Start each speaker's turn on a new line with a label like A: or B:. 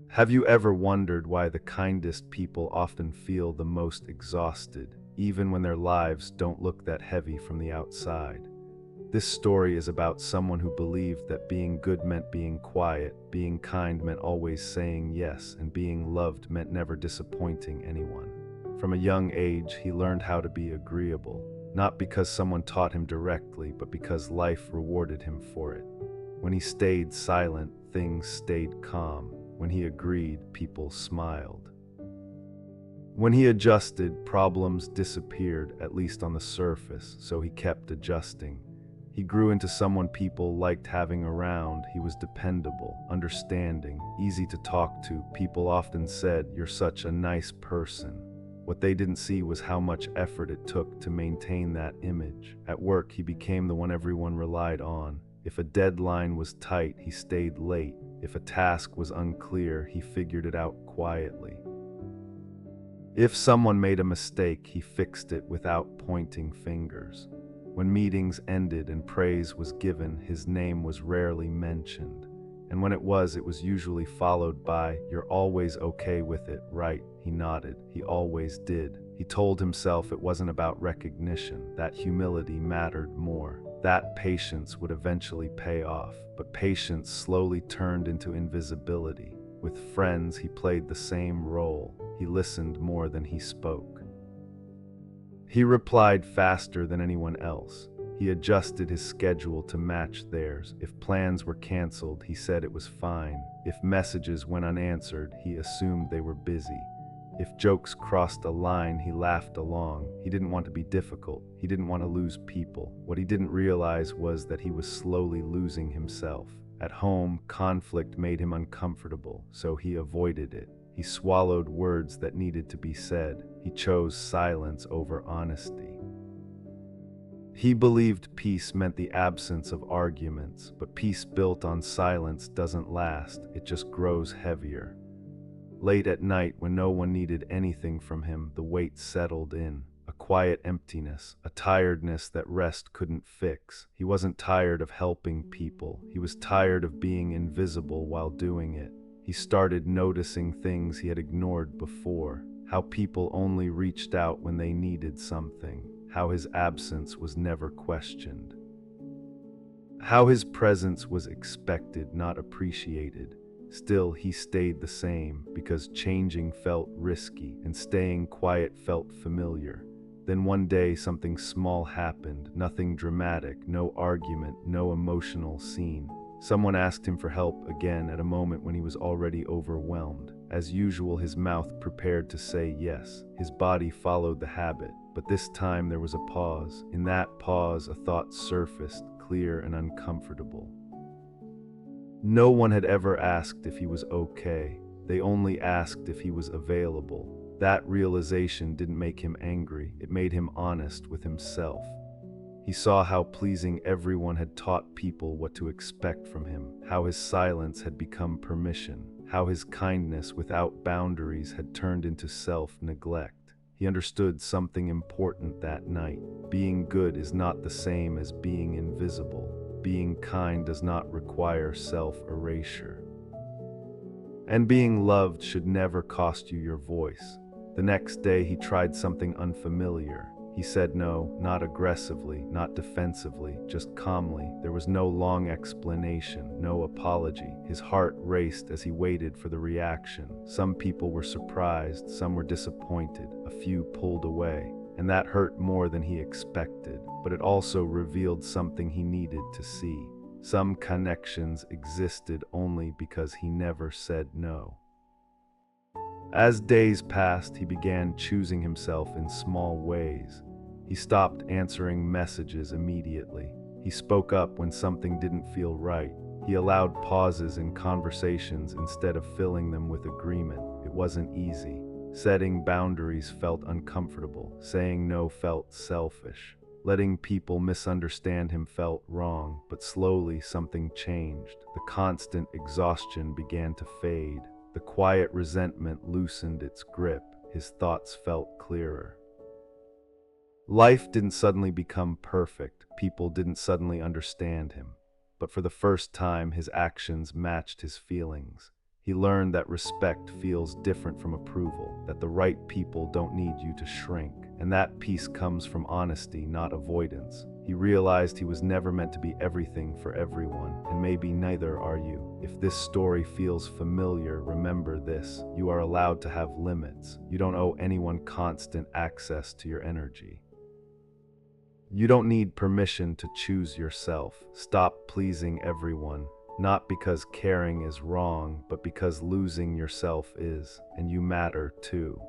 A: Have you ever wondered why the kindest people often feel the most exhausted, even when their lives don't look that heavy from the outside? This story is about someone who believed that being good meant being quiet, being kind meant always saying yes, and being loved meant never disappointing anyone. From a young age, he learned how to be agreeable, not because someone taught him directly, but because life rewarded him for it. When he stayed silent, things stayed calm. When he agreed, people smiled. When he adjusted, problems disappeared, at least on the surface, so he kept adjusting. He grew into someone people liked having around. He was dependable, understanding, easy to talk to. People often said, "You're such a nice person." What they didn't see was how much effort it took to maintain that image. At work, he became the one everyone relied on. If a deadline was tight, he stayed late. If a task was unclear, he figured it out quietly. If someone made a mistake, he fixed it without pointing fingers. When meetings ended and praise was given, his name was rarely mentioned. And when it was usually followed by, "You're always okay with it, right?" He nodded. He always did. He told himself it wasn't about recognition, that humility mattered more. That patience would eventually pay off, but patience slowly turned into invisibility. With friends, he played the same role. He listened more than he spoke. He replied faster than anyone else. He adjusted his schedule to match theirs. If plans were canceled, he said it was fine. If messages went unanswered, he assumed they were busy. If jokes crossed a line, he laughed along. He didn't want to be difficult. He didn't want to lose people. What he didn't realize was that he was slowly losing himself. At home, conflict made him uncomfortable, so he avoided it. He swallowed words that needed to be said. He chose silence over honesty. He believed peace meant the absence of arguments, but peace built on silence doesn't last, it just grows heavier. Late at night, when no one needed anything from him, the weight settled in. A quiet emptiness, a tiredness that rest couldn't fix. He wasn't tired of helping people. He was tired of being invisible while doing it. He started noticing things he had ignored before. How people only reached out when they needed something. How his absence was never questioned. How his presence was expected, not appreciated. Still, he stayed the same, because changing felt risky and staying quiet felt familiar. Then one day something small happened, nothing dramatic, no argument, no emotional scene. Someone asked him for help again at a moment when he was already overwhelmed. As usual, his mouth prepared to say yes. His body followed the habit, but this time there was a pause. In that pause, a thought surfaced, clear and uncomfortable. No one had ever asked if he was okay. They only asked if he was available. That realization didn't make him angry. It made him honest with himself. He saw how pleasing everyone had taught people what to expect from him, how his silence had become permission, how his kindness without boundaries had turned into self-neglect. He understood something important that night. Being good is not the same as being invisible. Being kind does not require self-erasure. And being loved should never cost you your voice. The next day he tried something unfamiliar. He said no, not aggressively, not defensively, just calmly. There was no long explanation, no apology. His heart raced as he waited for the reaction. Some people were surprised, some were disappointed, a few pulled away. And that hurt more than he expected, but it also revealed something he needed to see. Some connections existed only because he never said no. As days passed, he began choosing himself in small ways. He stopped answering messages immediately. He spoke up when something didn't feel right. He allowed pauses in conversations instead of filling them with agreement. It wasn't easy. Setting boundaries felt uncomfortable. Saying no felt selfish. Letting people misunderstand him felt wrong, but slowly something changed. The constant exhaustion began to fade. The quiet resentment loosened its grip. His thoughts felt clearer. Life didn't suddenly become perfect. People didn't suddenly understand him. But for the first time, his actions matched his feelings. He learned that respect feels different from approval, that the right people don't need you to shrink, and that peace comes from honesty, not avoidance. He realized he was never meant to be everything for everyone, and maybe neither are you. If this story feels familiar, remember this: you are allowed to have limits. You don't owe anyone constant access to your energy. You don't need permission to choose yourself. Stop pleasing everyone, not because caring is wrong, but because losing yourself is, and you matter too.